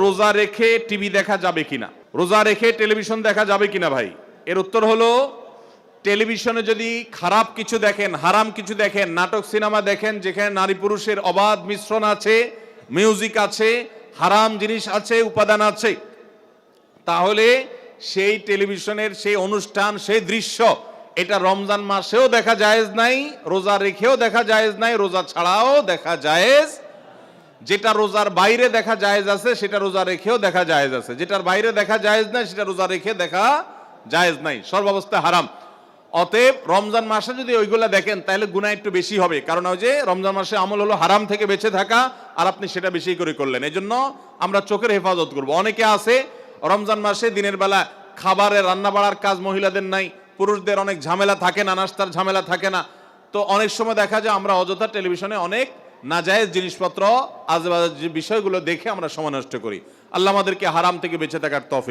রোজা রেখে টিভি দেখা যাবে কিনা, রোজা রেখে টেলিভিশন দেখা যাবে কিনা ভাই? এর উত্তর হলো, টেলিভিশনে যদি খারাপ কিছু দেখেন, হারাম কিছু দেখেন, নাটক সিনেমা দেখেন যেখানে নারী পুরুষের অবাধ মিশ্রণ আছে, মিউজিক আছে, হারাম জিনিস আছে, উপাদান আছে, তাহলে সেই টেলিভিশনের সেই অনুষ্ঠান, সেই দৃশ্য, এটা রমজান মাসেও দেখা জায়েজ নাই, রোজা রেখেও দেখা জায়েজ নাই, রোজা ছাড়াও দেখা জায়েজ। যেটা রোজার বাইরে দেখা জায়েজ আছে সেটা রোজা রেখেও দেখা জায়েজ আছে, যেটার বাইরে দেখা জায়েজ নাই সেটা রোজা রেখে দেখা জায়েজ নাই, সর্বাবস্থায় হারাম। অতএব রমজান মাসে যদি ওইগুলা দেখেন তাহলে গুনাহ একটু বেশি হবে, কারণ ওই যে রমজান মাসে আমল হলো হারাম থেকে বেঁচে থাকা, আর আপনি সেটা বেশি করে করলেন। এই জন্য আমরা চোখের হেফাজত করব। অনেকে আছে রমজান মাসে দিনের বেলা খাবারের রান্না বাড়ার কাজ মহিলাদের নাই, পুরুষদের অনেক ঝামেলা থাকে না, নাস্তার ঝামেলা থাকে না, তো অনেক সময় দেখা যায় আমরা অযথা টেলিভিশনে অনেক নাজায়েজ জিনিসপত্র, আজেবাজে বিষয়গুলো দেখে আমরা সময় নষ্ট করি। আল্লাহ আমাদেরকে হারাম থেকে বেঁচে থাকার তৌফিক